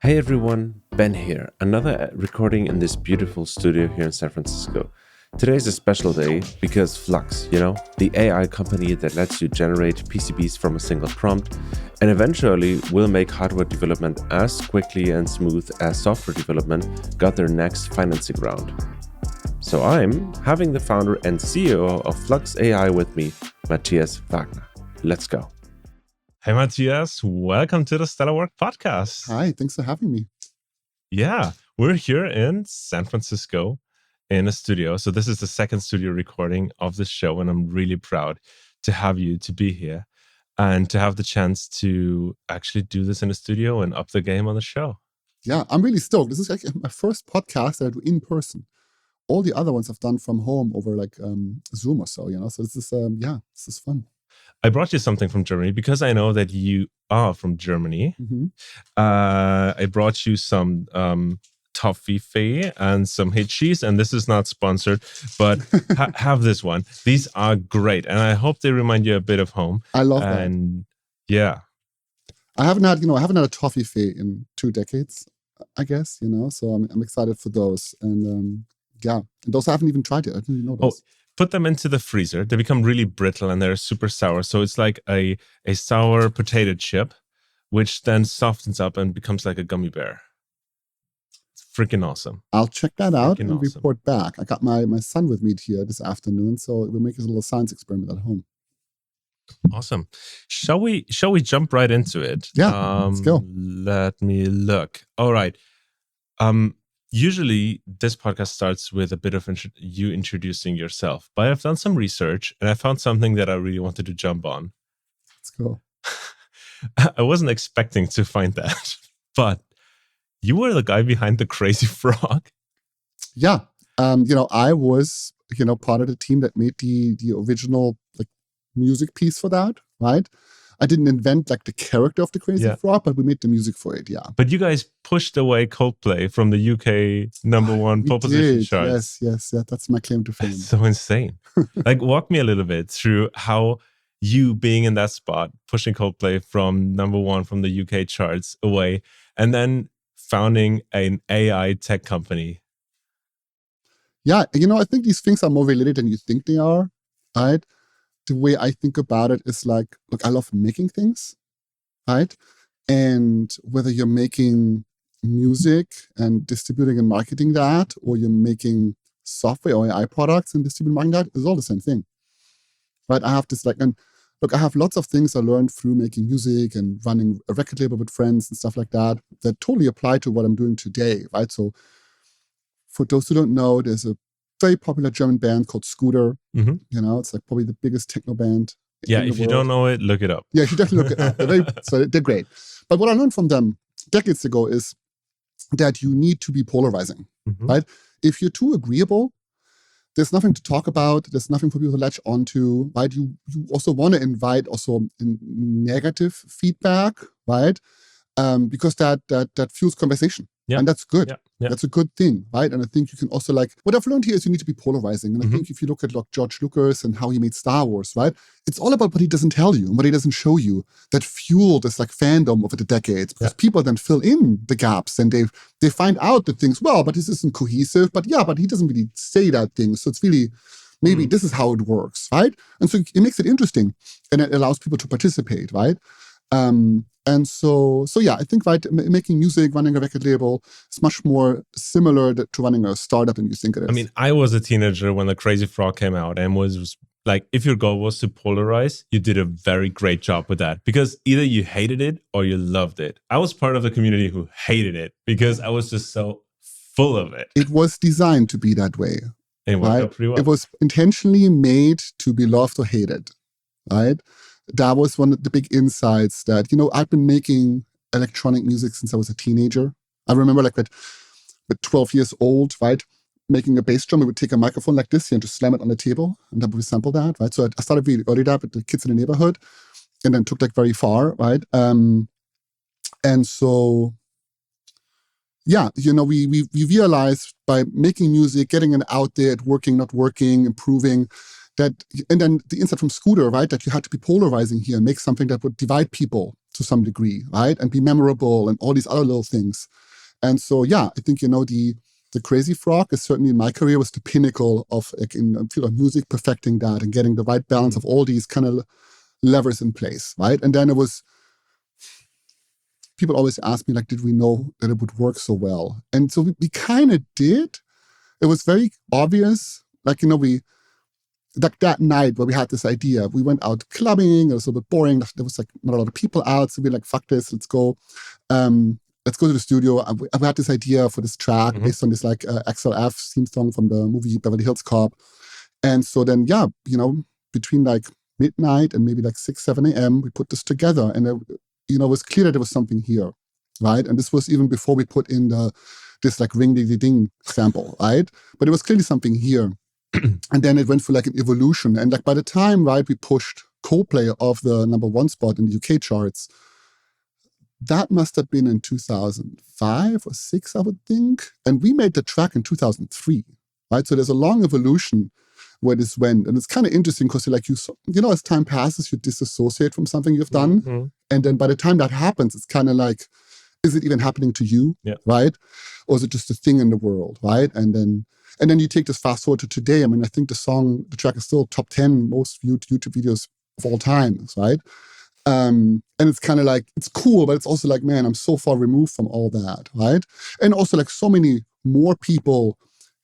Hey everyone, Ben here. Another recording in this beautiful studio here in San Francisco. Today is a special day because Flux, the AI company that lets you generate PCBs from a single prompt and eventually will make hardware development as quickly and smooth as software development, got their next financing round. So I'm having the founder and CEO of Flux AI with me, Matthias Wagner. Let's go. Hey, Matthias, welcome to the Stellar Work Podcast. Hi, thanks for having me. Yeah, we're here in San Francisco in a studio. So this is the second studio recording of the show, and I'm really proud to have you to be here and to have the chance to actually do this in a studio and up the game on the show. Yeah, I'm really stoked. This is like my first podcast that I do in person. All the other ones I've done from home over like Zoom or so, So this is, this is fun. I brought you something from Germany because I know that you are from Germany. Mm-hmm. I brought you some toffee and some cheese, and this is not sponsored, but have this one. These are great, and I hope they remind you a bit of home. I love that. And yeah, I haven't had a toffee in 2 decades, I guess. So I'm excited for those, and and those I haven't even tried yet. I didn't even know those. Put them into the freezer. They become really brittle and they're super sour. So it's like a sour potato chip, which then softens up and becomes like a gummy bear. It's freaking awesome. I'll check that out and awesome. Report back. I got my son with me here this afternoon, so we'll make a little science experiment at home. Awesome. Shall we jump right into it? Yeah, let's go. Let me look. All right. Usually this podcast starts with a bit of you introducing yourself, but I've done some research and I found something that I really wanted to jump on. Let's go. I wasn't expecting to find that, but you were the guy behind the Crazy Frog. Yeah. I was, part of the team that made the original music piece for that, right? I didn't invent the character of the Crazy Frog, but we made the music for it, yeah. But you guys pushed away Coldplay from the UK #1 pole position charts. Yes, that's my claim to fame. That's so insane. Walk me a little bit through how you being in that spot, pushing Coldplay from #1 from the UK charts away, and then founding an AI tech company. Yeah, I think these things are more related than you think they are, right? The way I think about it is look, I love making things, right? And whether you're making music and distributing and marketing that, or you're making software or AI products and distributing and marketing that, is all the same thing, right? I have this and look, I have lots of things I learned through making music and running a record label with friends and stuff like that totally apply to what I'm doing today, right? So for those who don't know, there's a very popular German band called Scooter. Mm-hmm. It's probably the biggest techno band. Yeah, if you don't know it, look it up. Yeah, you should definitely look it up. So they're great. But what I learned from them decades ago is that you need to be polarizing, right? If you're too agreeable, there's nothing to talk about. There's nothing for people to latch onto, right? You also want to invite also negative feedback, right? Because that fuels conversation. Yeah. And that's good. Yeah. That's a good thing, right? And I think you can also what I've learned here is you need to be polarizing. And I think if you look at George Lucas and how he made Star Wars, right? It's all about what he doesn't tell you and what he doesn't show you that fueled this fandom over the decades, because people then fill in the gaps and they find out that things, but this isn't cohesive, but he doesn't really say that thing. So it's really, maybe this is how it works, right? And so it makes it interesting and it allows people to participate, right? And so I think, making music, running a record label is much more similar to running a startup than you think it is. I mean, I was a teenager when the Crazy Frog came out and was if your goal was to polarize, you did a very great job with that, because either you hated it or you loved it. I was part of the community who hated it because I was just so full of it. It was designed to be that way. It worked out pretty well. It was intentionally made to be loved or hated, right? That was one of the big insights that, I've been making electronic music since I was a teenager. I remember at 12 years old, right, making a bass drum. We would take a microphone like this and just slam it on the table and then we sample that, right? So I started really early with the kids in the neighborhood and then took very far, right? And so, we realized by making music, getting it out there, it working, not working, improving, and then the insight from Scooter, right, that you had to be polarizing here and make something that would divide people to some degree, right? And be memorable and all these other little things. And so, yeah, I think, the Crazy Frog is certainly in my career was the pinnacle of, like, in the field of music, perfecting that and getting the right balance of all these kind of levers in place, right? And then people always ask me, like, did we know that it would work so well? And so we kind of did. It was very obvious. Like, like that night where we had this idea, we went out clubbing. It was a little bit boring. There was like not a lot of people out. So we were like, fuck this, let's go. Let's go to the studio. I had this idea for this track based on this like XLF theme song from the movie Beverly Hills Cop. And so then, between like midnight and maybe like 6, 7 a.m., we put this together. And, it was clear that there was something here, right? And this was even before we put in this like ring-ding-ding sample, right? But it was clearly something here. And then it went through like an evolution. And like by the time, right, we pushed Coldplay off the #1 spot in the UK charts, that must have been in 2005 or 6, I would think. And we made the track in 2003, right? So there's a long evolution where this went. And it's kind of interesting because like as time passes, you disassociate from something you've done. And then by the time that happens, it's kind of like, is it even happening to you, right? Or is it just a thing in the world, right? And then you take this fast forward to today. I mean, I think the track is still top 10 most viewed YouTube videos of all time, right? And it's kind of like, it's cool, but it's also like, man, I'm so far removed from all that, right? And also like so many more people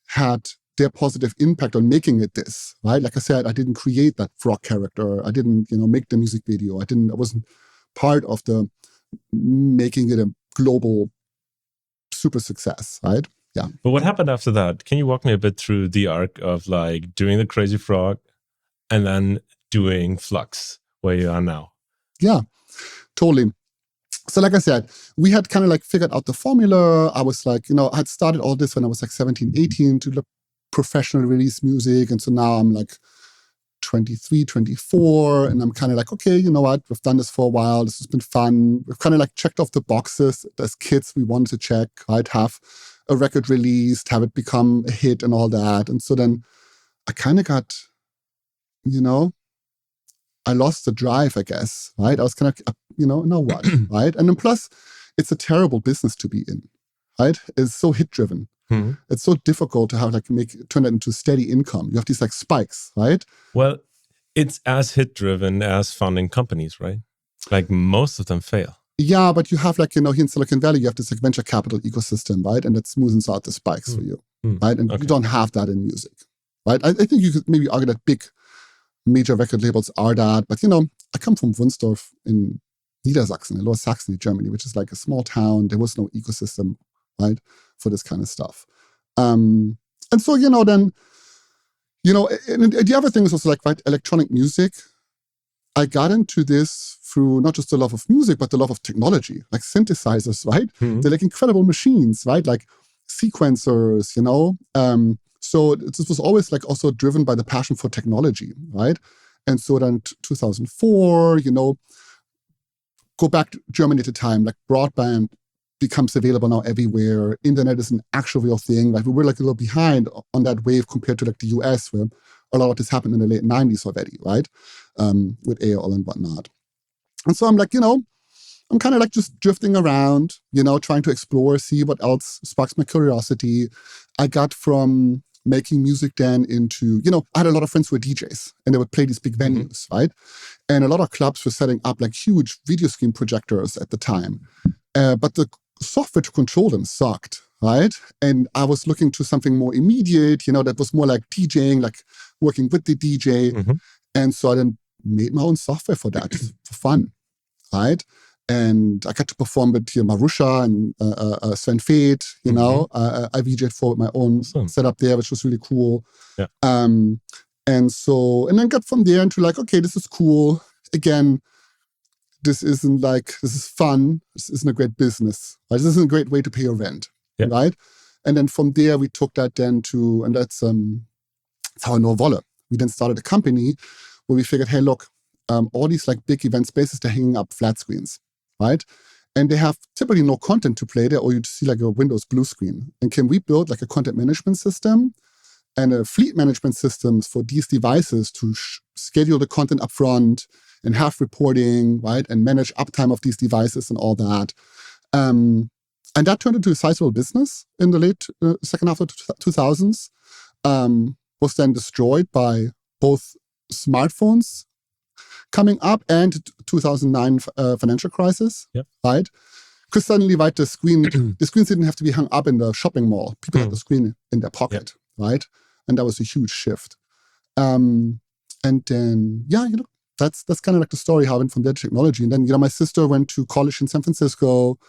had their positive impact on making it this, right? Like I said, I didn't create that frog character. I didn't, make the music video. I wasn't part of the making it a global super success, right? Yeah. But what happened after that? Can you walk me a bit through the arc of like doing the Crazy Frog and then doing Flux, where you are now? Yeah, totally. So like I said, we had kind of like figured out the formula. I was like, I had started all this when I was like 17, 18 to professionally release music. And so now I'm like 23, 24. And I'm kind of like, okay, you know what? We've done this for a while. This has been fun. We've kind of like checked off the boxes as kids we wanted to check, right? Have a record released, have it become a hit and all that. And so then I kind of got, I lost the drive, I guess, right? I was kind of, now what, right? And then plus, it's a terrible business to be in, right? It's so hit-driven. It's so difficult to have turn that into steady income. You have these like spikes, right? Well, it's as hit-driven as founding companies, right? Like most of them fail. Yeah, but you have here in Silicon Valley, you have this like venture capital ecosystem, right? And that smooths out the spikes for you, right? And you don't have that in music, right? I think you could maybe argue that big major record labels are that, but I come from Wunsdorf in Niedersachsen, in Lower Saxony, Germany, which is like a small town. There was no ecosystem, right, for this kind of stuff. And so, then, and the other thing is also like, right, electronic music. I got into this through not just the love of music, but the love of technology, like synthesizers, right? They're like incredible machines, right? Like sequencers, So this was always like also driven by the passion for technology, right? And so then 2004, go back to Germany at the time, like broadband becomes available now everywhere. Internet is an actual real thing. Like we were like a little behind on that wave compared to like the US, where a lot of this happened in the late 90s already, right? With AOL and whatnot. And so I'm like, I'm kind of like just drifting around, trying to explore, see what else sparks my curiosity. I got from making music then into, I had a lot of friends who were DJs and they would play these big venues, right? And a lot of clubs were setting up like huge video screen projectors at the time. But the software to control them sucked, right? And I was looking to something more immediate, that was more like DJing, like working with the DJ. And so I then made my own software for that, for fun, right? And I got to perform with Marusha and Sven Feth, I VJ'd for my own setup there, which was really cool. Yeah. And then got from there into like, okay, this is cool. Again, this is fun. This isn't a great business. Right? This isn't a great way to pay your rent, right? And then from there, we took that then to, and that's how I know Wolle. We then started a company where we figured, hey, look, all these like big event spaces, they're hanging up flat screens, right? And they have typically no content to play there, or you see like a Windows blue screen. And can we build like a content management system and a fleet management systems for these devices to schedule the content up front and have reporting, right? And manage uptime of these devices and all that. And that turned into a sizable business in the late second half of the 2000s. Was then destroyed by both smartphones coming up and 2009 financial crisis, right? Because suddenly, right, the screens didn't have to be hung up in the shopping mall. People had the screen in their pocket, right? And that was a huge shift. And then, that's kind of like the story how I went from that technology. And then, my sister went to college in San Francisco.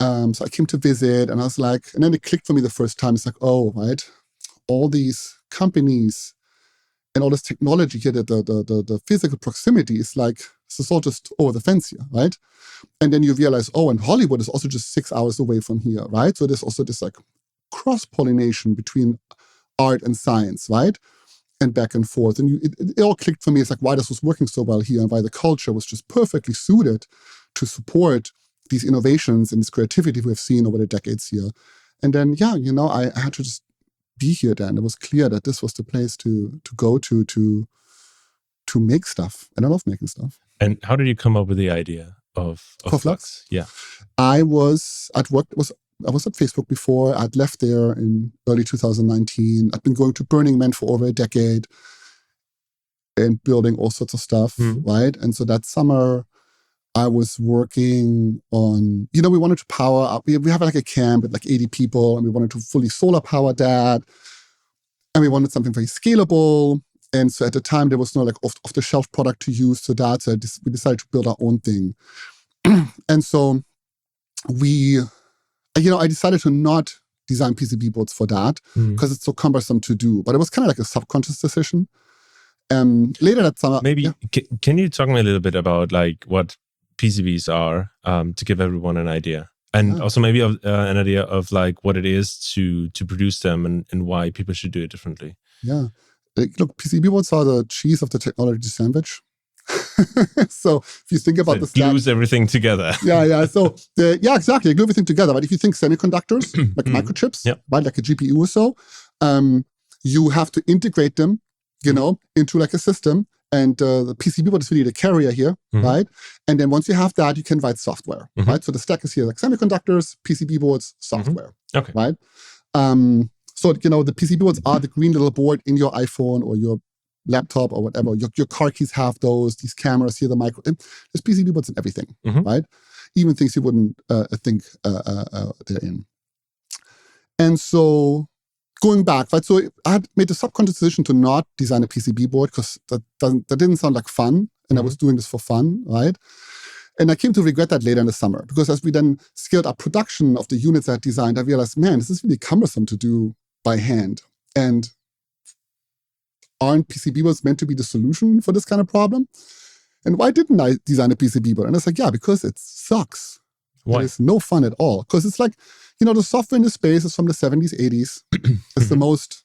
So I came to visit, and I was like, and then it clicked for me the first time. It's like, oh, right, all these companies and all this technology here, the physical proximity is like, it's all just over the fence here, right? And then you realize, oh, and Hollywood is also just 6 hours away from here, right? So there's also this like cross-pollination between art and science, right? And back and forth. And it all clicked for me. It's like why this was working so well here and why the culture was just perfectly suited to support these innovations and this creativity we've seen over the decades here. And then, I had to just be here then. It was clear that this was the place to go to make stuff. And I love making stuff. And how did you come up with the idea of Flux? Yeah. I was at Facebook before. I'd left there in early 2019. I'd been going to Burning Man for over a decade and building all sorts of stuff, right? And so that summer, I was working on, we wanted to power up. We have like a camp with like 80 people, and we wanted to fully solar power that. And we wanted something very scalable. And so at the time, there was no like off-the-shelf product to use to that. So we decided to build our own thing. And so I decided to not design PCB boards for that because it's so cumbersome to do. But it was kind of like a subconscious decision. Later that summer, maybe can you talk to me a little bit about like what PCBs are to give everyone an idea, and also maybe an idea of like what it is to produce them and why people should do it differently. Yeah, look, PCB boards are the cheese of the technology sandwich. So if you think about it glues everything together. So exactly, glue everything together. But if you think semiconductors, like microchips, right, like a GPU or so, you have to integrate them, into like a system. And the PCB board is really the carrier here, right? And then once you have that, you can write software, right? So the stack is here, like semiconductors, PCB boards, software, right? So, the PCB boards are the green little board in your iPhone or your laptop or whatever. Your car keys have those, these cameras here, the micro. There's PCB boards in everything, right? Even things you wouldn't think they're in. And so going back, right? So I had made the subconscious decision to not design a PCB board because that didn't sound like fun. And I was doing this for fun, right? And I came to regret that later in the summer because as we then scaled up production of the units I had designed, I realized, man, this is really cumbersome to do by hand. And aren't PCB boards meant to be the solution for this kind of problem? And why didn't I design a PCB board? And I was like, because it sucks. Why? It's no fun at all. Because it's like, the software in the space is from the 70s, 80s. It's the most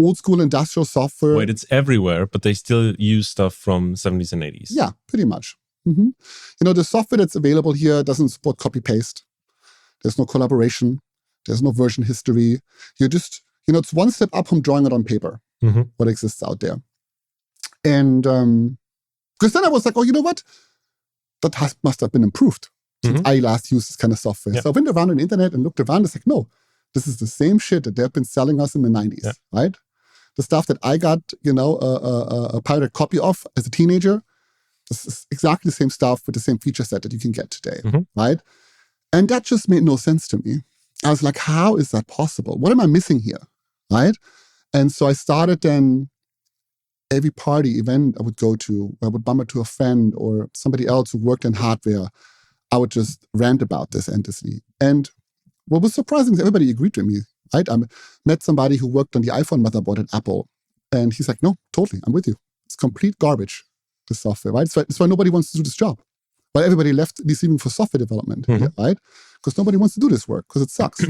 old school industrial software. Wait, it's everywhere, but they still use stuff from 70s and 80s. Yeah, pretty much. The software that's available here doesn't support copy-paste. There's no collaboration. There's no version history. You're just, it's one step up from drawing it on paper, what exists out there. And because then I was like, oh, you know what? That must have been improved since I last used this kind of software. So I went around on the internet and looked around. It's like, no, this is the same shit that they've been selling us in the 90s, right? The stuff that I got, a pirated copy of as a teenager, this is exactly the same stuff with the same feature set that you can get today, right? And that just made no sense to me. I was like, how is that possible? What am I missing here, right? And so I started then every party event I would go to, I would bump into a friend or somebody else who worked in hardware, I would just rant about this endlessly. And what was surprising is everybody agreed with me, right? I met somebody who worked on the iPhone motherboard at Apple, and he's like, no, totally, I'm with you. It's complete garbage, this software, right? That's why nobody wants to do this job. Why everybody left receiving for software development, right? Because nobody wants to do this work, because it sucks.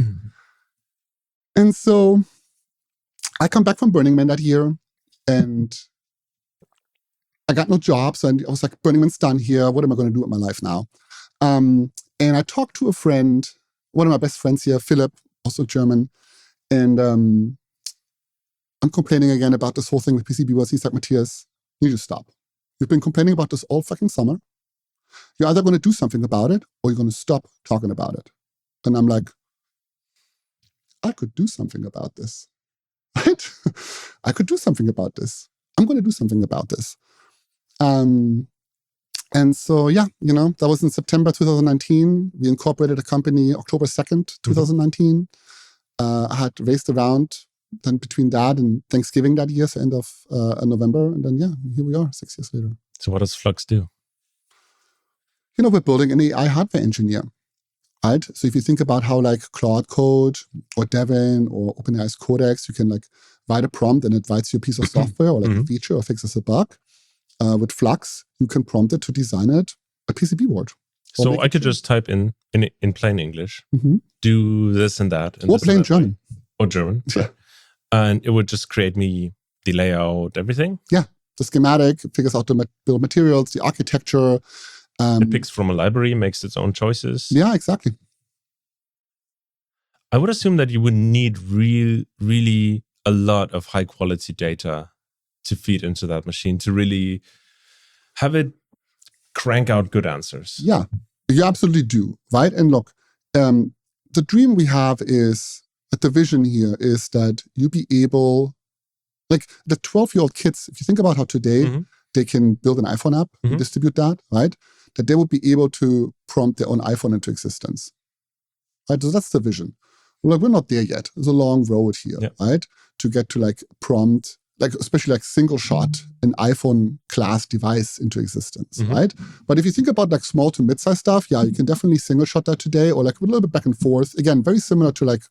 And so I come back from Burning Man that year, and I got no jobs. And I was like, Burning Man's done here. What am I going to do with my life now? And I talked to a friend, one of my best friends here, Philip, also German. And I'm complaining again about this whole thing with PCB boards. He's like, Matthias, you just stop. You've been complaining about this all fucking summer. You're either going to do something about it or you're going to stop talking about it. And I'm like, I could do something about this, right? I could do something about this. I'm going to do something about this. And so, yeah, that was in September 2019. We incorporated a company October 2nd, 2019. I had raced around then between that and Thanksgiving that year, so end of November. And then, here we are 6 years later. So what does Flux do? We're building an AI hardware engineer, right? So if you think about how like Claude Code or Devin or OpenAI's Codex, you can like write a prompt and it writes you a piece of software or like a feature or fixes a bug. With Flux, you can prompt it to design a PCB board. So I could just type in plain English, do this and that. Or plain German. Or German. Yeah. And it would just create me the layout, everything? Yeah. The schematic, figures out the bill of materials, the architecture. It picks from a library, makes its own choices. Yeah, exactly. I would assume that you would need really a lot of high quality data to feed into that machine to really have it crank out good answers. Yeah, you absolutely do, right? And look, the dream we have is, the vision here is that you be able, like the 12-year-old kids, if you think about how today they can build an iPhone app and distribute that, right? That they will be able to prompt their own iPhone into existence, right? So that's the vision. Well, we're not there yet. There's a long road here, right? To get to like prompt, like especially like single shot an iPhone class device into existence, right? But if you think about like small to mid-size stuff, you can definitely single shot that today, or like a little bit back and forth. Again, very similar to like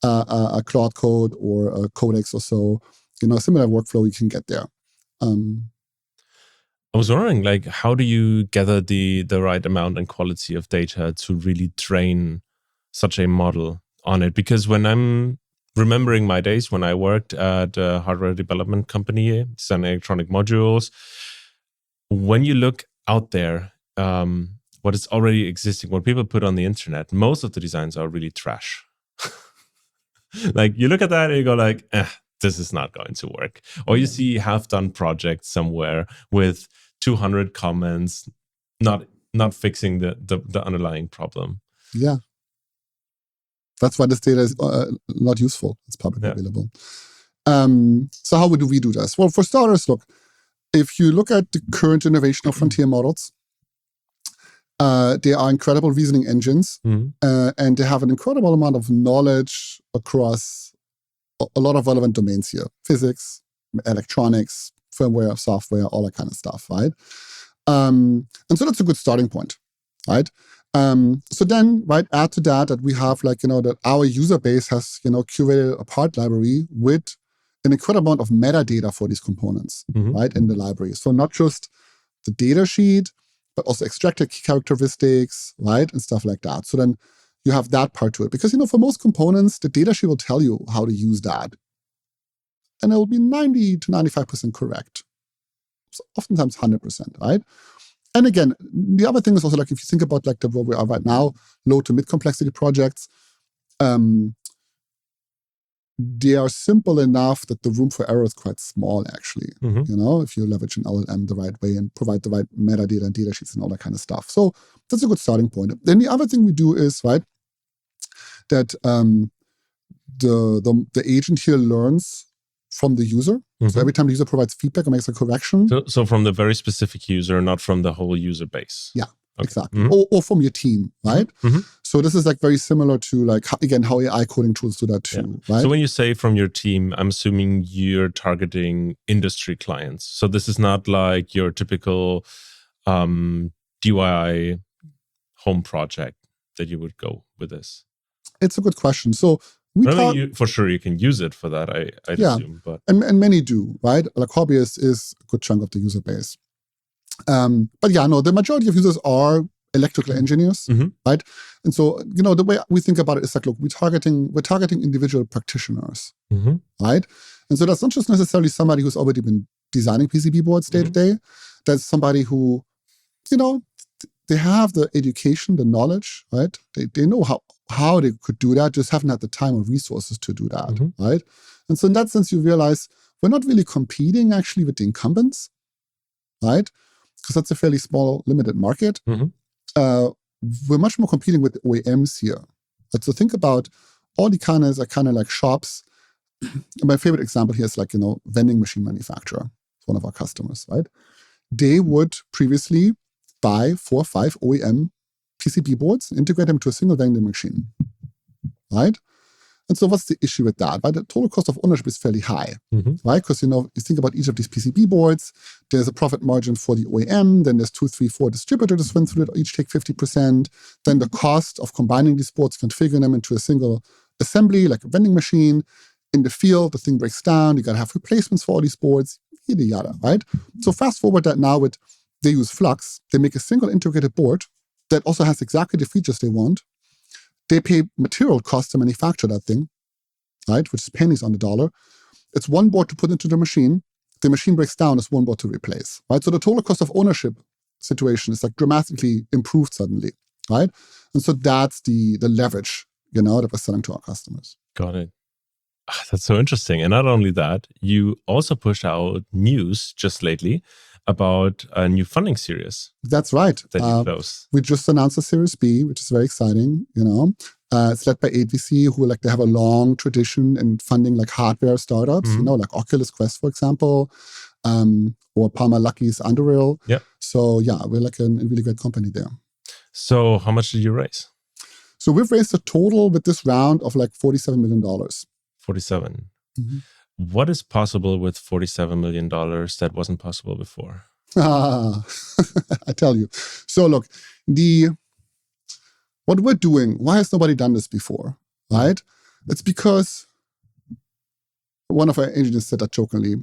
a Claude Code or a Codex or so, a similar workflow you can get there. I was wondering, like, how do you gather the right amount and quality of data to really train such a model on it? Because when I'm remembering my days when I worked at a hardware development company, designing electronic modules, when you look out there, what is already existing, what people put on the internet, most of the designs are really trash. Like you look at that and you go like, this is not going to work. Or you see half-done projects somewhere with 200 comments, not fixing the underlying problem. Yeah. That's why this data is not useful. It's publicly available. So how do we do this? Well, for starters, look, if you look at the current generation of frontier models, they are incredible reasoning engines, and they have an incredible amount of knowledge across a lot of relevant domains here: physics, electronics, firmware, software, all that kind of stuff, right? And so that's a good starting point, right? So then, right, add to that we have that our user base has, curated a part library with an incredible amount of metadata for these components, right, in the library. So not just the data sheet, but also extracted characteristics, right, and stuff like that. So then you have that part to it. Because, for most components, the data sheet will tell you how to use that. And it will be 90 to 95% correct. So oftentimes 100%, right? And again, the other thing is also if you think about where we are right now, low to mid complexity projects, they are simple enough that the room for error is quite small, actually. If you leverage an LLM the right way and provide the right metadata and data sheets and all that kind of stuff. So that's a good starting point. Then the other thing we do is, right, that the agent here learns from the user. So every time the user provides feedback or makes a correction. So from the very specific user, not from the whole user base. Yeah, exactly. Or from your team, right? So this is very similar to how AI coding tools do that too, right? So when you say from your team, I'm assuming you're targeting industry clients. So this is not like your typical DIY home project that you would go with this. It's a good question. So for sure you can use it for that, I'd assume. But and many do, right? Like hobbyists is a good chunk of the user base. But the majority of users are electrical engineers, right? And so, the way we think about it is look, we're targeting individual practitioners, right? And so that's not just necessarily somebody who's already been designing PCB boards day to day. That's somebody who, they have the education, the knowledge, right? They know how they could do that, just haven't had the time or resources to do that, right? And so in that sense, you realize we're not really competing actually with the incumbents, right? Because that's a fairly small, limited market. We're much more competing with OEMs here. Right? So think about all the kind of like shops. My favorite example here is like, vending machine manufacturer, one of our customers, right? They would previously buy 4 or 5 OEM PCB boards, integrate them to a single vending machine, right? And so what's the issue with that? Right? The total cost of ownership is fairly high, right? Because, you think about each of these PCB boards, there's a profit margin for the OEM, then there's 2, 3, 4 distributors that went through it, each take 50%. Then the cost of combining these boards, configuring them into a single assembly, like a vending machine. In the field, the thing breaks down, you got to have replacements for all these boards, yada, yada, right? So fast forward that now they use Flux, they make a single integrated board that also has exactly the features they want. They pay material costs to manufacture that thing, right? Which is pennies on the dollar. It's one board to put into the machine breaks down, it's one board to replace, right? So the total cost of ownership situation is like dramatically improved suddenly, right? And so that's the leverage, that we're selling to our customers. Got it. That's so interesting. And not only that, you also pushed out news just lately about a new funding series. That's right. That you closed. We just announced a Series B, which is very exciting. It's led by 8VC, who they have a long tradition in funding like hardware startups. Like Oculus Quest, for example, or Palmer Lucky's Underrail. Yeah. So we're like a really great company there. So how much did you raise? So we've raised a total with this round of like $47 million. 47. What is possible with $47 million that wasn't possible before? I tell you. So look, what we're doing, why has nobody done this before, right? It's because one of our engineers said that jokingly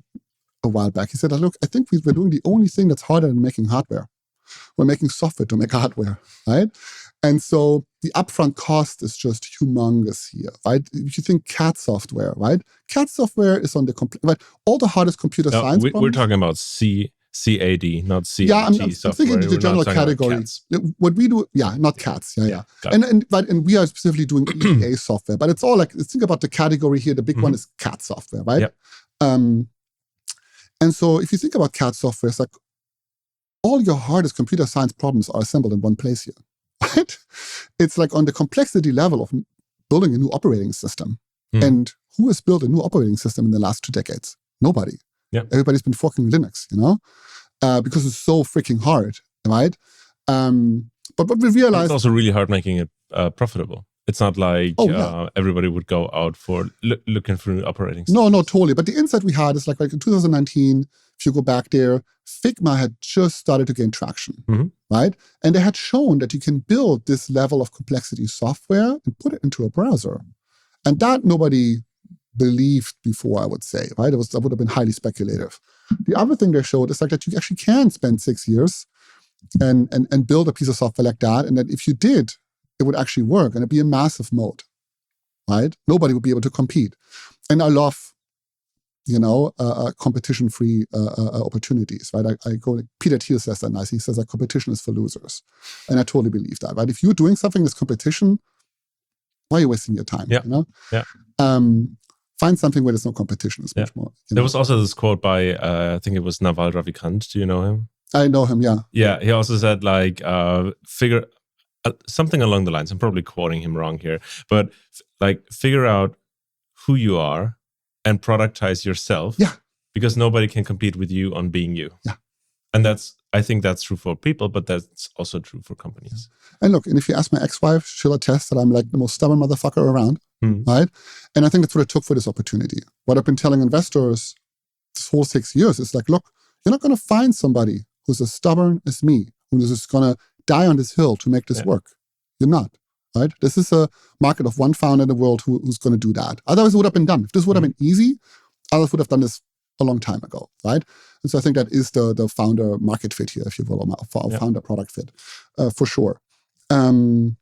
a while back. He said, look, I think we're doing the only thing that's harder than making hardware. We're making software to make hardware, right? And so the upfront cost is just humongous here, right? If you think CAD software, right? CAD software is on the right? All the hardest computer science problems. We're talking about CAD, not CAD. Yeah, I'm thinking the general category. What we do, not CADs. Yeah. And we are specifically doing EDA software, but it's all like, think about the category here. The big one is CAD software, right? Yep. And so if you think about CAD software, it's like all your hardest computer science problems are assembled in one place here. Right? It's like on the complexity level of building a new operating system. And who has built a new operating system in the last 2 decades? Nobody. Yep. Everybody's been forking Linux, because it's so freaking hard, right? But what we realized... It's also really hard making it profitable. It's not like everybody would go out for looking for an operating system. No, totally. But the insight we had is like in 2019, if you go back there, Figma had just started to gain traction, right? And they had shown that you can build this level of complexity software and put it into a browser. And that nobody believed before, I would say, right? That would have been highly speculative. The other thing they showed is like that you actually can spend 6 years and build a piece of software like that. And that if you did, it would actually work and it'd be a massive moat, right? Nobody would be able to compete. And I love, competition-free opportunities, right? Peter Thiel says that nice. He says that competition is for losers. And I totally believe that, right? If you're doing something that's competition, why are you wasting your time? Yeah. Find something where there's no competition. It's much more. There was also this quote by, I think it was Naval Ravikant. Do you know him? I know him, yeah. Yeah, he also said figure something along the lines. I'm probably quoting him wrong here, but figure out who you are and productize yourself. Yeah. Because nobody can compete with you on being you. Yeah. And I think that's true for people, but that's also true for companies. And look, and if you ask my ex-wife, she'll attest that I'm like the most stubborn motherfucker around, right? And I think that's what it took for this opportunity. What I've been telling investors this whole 6 years is like, look, you're not going to find somebody who's as stubborn as me, who's just going to die on this hill to make this work. You're not, right? This is a market of one founder in the world who's going to do that. Otherwise, it would have been done. If this would have been easy, others would have done this a long time ago, right? And so I think that is the founder market fit here, if you will, or founder product fit, for sure. Look,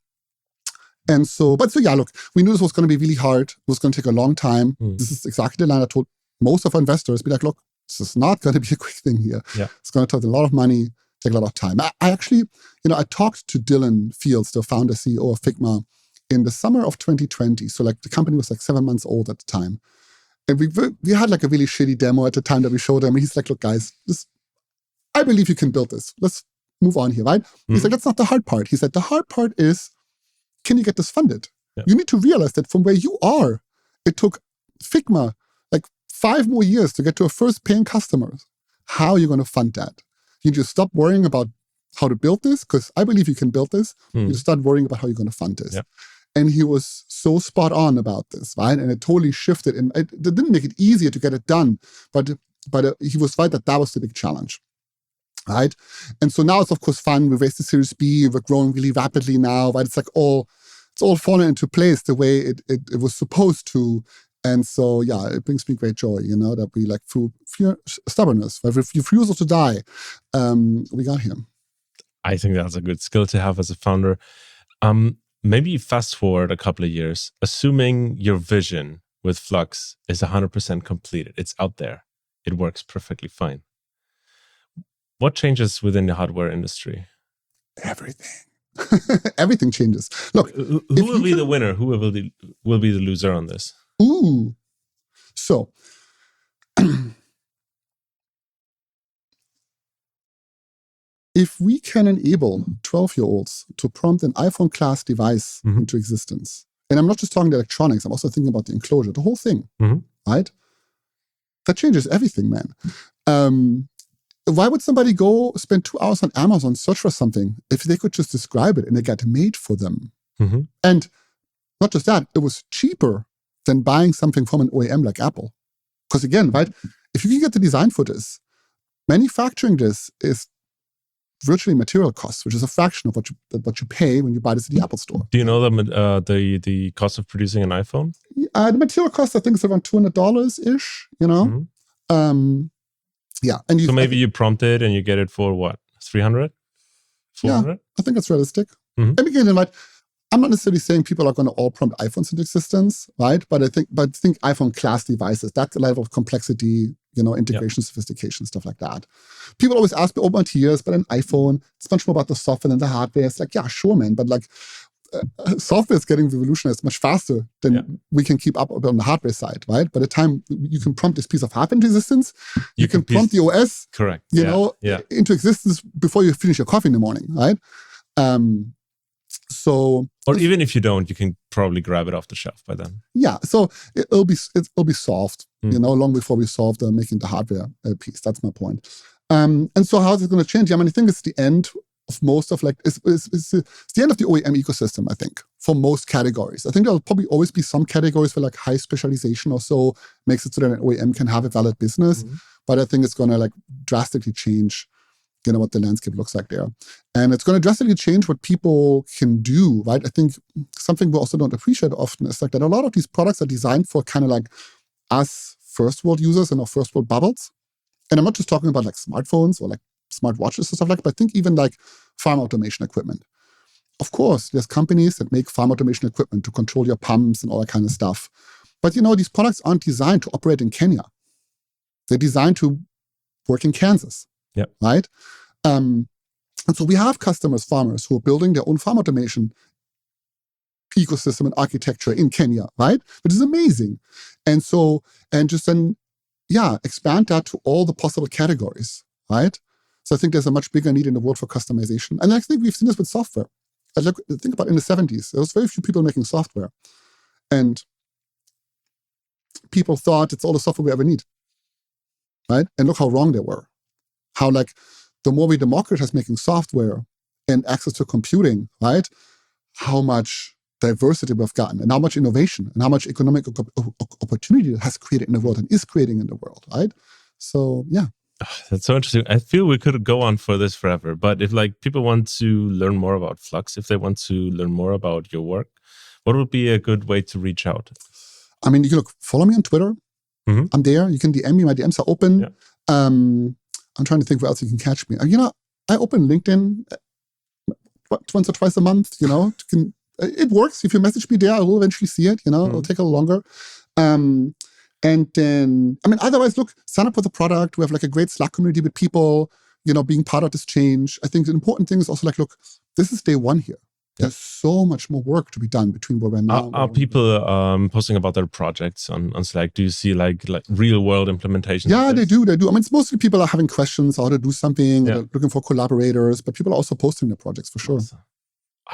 we knew this was going to be really hard. It was going to take a long time. This is exactly the line I told most of our investors, be like, look, this is not going to be a quick thing here. Yeah. It's going to take a lot of money, take a lot of time. I actually, I talked to Dylan Fields, the founder, CEO of Figma, in the summer of 2020. So like the company was like 7 months old at the time. And we had like a really shitty demo at the time that we showed him. And he's like, look, guys, I believe you can build this. Let's move on here, right? He's like, that's not the hard part. He said, the hard part is, can you get this funded? Yeah. You need to realize that from where you are, it took Figma like 5 more years to get to a first paying customer. How are you going to fund that? You just stop worrying about how to build this, because I believe you can build this. You just start worrying about how you're going to fund this. Yeah. And he was so spot on about this, right? And it totally shifted. And it didn't make it easier to get it done, but he was right that was the big challenge, right? And so now it's of course fun. We raised the Series B. We're growing really rapidly now, right? It's like it's all fallen into place the way it was supposed to. And so, yeah, it brings me great joy, that we like through stubbornness, refusal to die, we got here. I think that's a good skill to have as a founder. Maybe fast forward a couple of years, assuming your vision with Flux is 100% completed. It's out there. It works perfectly fine. What changes within the hardware industry? Everything. Everything changes. Look, who will be the winner? Who will be the loser on this? Ooh. So, if we can enable 12-year-olds to prompt an iPhone class device into existence, and I'm not just talking the electronics, I'm also thinking about the enclosure, the whole thing, right? That changes everything, man. Why would somebody go spend 2 hours on Amazon, search for something, if they could just describe it and it got made for them? And not just that, it was cheaper than buying something from an OEM like Apple. Because again, right, if you can get the design for this, manufacturing this is virtually material costs, which is a fraction of what you pay when you buy this at the Apple store. Do you know the cost of producing an iPhone? The material cost, I think, is around $200-ish, Yeah. And so maybe you prompt it and you get it for what, 300? 400? Yeah, I think it's realistic. And again, right, I'm not necessarily saying people are going to all prompt iPhones into existence, right? But I think iPhone class devices, that's the level of complexity, integration, sophistication, stuff like that. People always ask me, Matthias, but an iPhone, it's much more about the software than the hardware. It's like, yeah, sure, man. But like software is getting revolutionized much faster than we can keep up on the hardware side, right? By the time you can prompt this piece of hardware into existence, you can prompt the OS, correct, into existence before you finish your coffee in the morning, right? Or even if you don't, you can probably grab it off the shelf by then. Yeah, so it'll be solved, long before we solve making the hardware piece. That's my point. And so how is it going to change? I mean, I think it's the end of most of it's the end of the OEM ecosystem, I think, for most categories. I think there'll probably always be some categories where like high specialization or so makes it so that an OEM can have a valid business. But I think it's going to like drastically change what the landscape looks like there. And it's going to drastically change what people can do, right? I think something we also don't appreciate often is like that a lot of these products are designed for kind of like us first world users and our first world bubbles. And I'm not just talking about like smartphones or like smartwatches and stuff like that, but I think even like farm automation equipment. Of course, there's companies that make farm automation equipment to control your pumps and all that kind of stuff. But these products aren't designed to operate in Kenya. They're designed to work in Kansas. Right? And so we have customers, farmers, who are building their own farm automation ecosystem and architecture in Kenya, right? Which is amazing. And so, expand that to all the possible categories, right? So I think there's a much bigger need in the world for customization. And I think we've seen this with software. Think about in the 70s, there was very few people making software. And people thought it's all the software we ever need, right? And look how wrong they were. How like the more we democratize making software and access to computing, right? How much diversity we've gotten and how much innovation and how much economic opportunity it has created in the world and is creating in the world, right? So, yeah. That's so interesting. I feel we could go on for this forever, but if like people want to learn more about Flux, if they want to learn more about your work, what would be a good way to reach out? I mean, you can follow me on Twitter. I'm there. You can DM me. My DMs are open. I'm trying to think where else you can catch me. I open LinkedIn once or twice a month, it works. If you message me there, I will eventually see it, it'll take a little longer. And then, otherwise, look, sign up for the product. We have like a great Slack community with people, being part of this change. I think the important thing is also like, look, this is day one here. There's so much more work to be done between where we're now. Are people posting about their projects on Slack? Do you see like real world implementations? Yeah, they do. I mean, it's mostly people are having questions how to do something, they're looking for collaborators, but people are also posting their projects for sure. Awesome.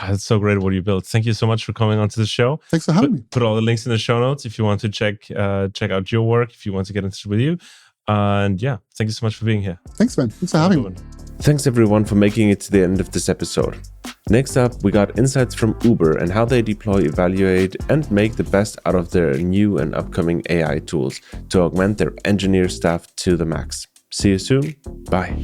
That's so great what you built. Thank you so much for coming onto the show. Thanks for having me. Put all the links in the show notes if you want to check out your work, if you want to get in touch with you. And yeah, thank you so much for being here. Thanks, man. Thanks for having me. Thanks everyone for making it to the end of this episode. Next up, we got insights from Uber and how they deploy, evaluate, and make the best out of their new and upcoming AI tools to augment their engineer staff to the max. See you soon. Bye.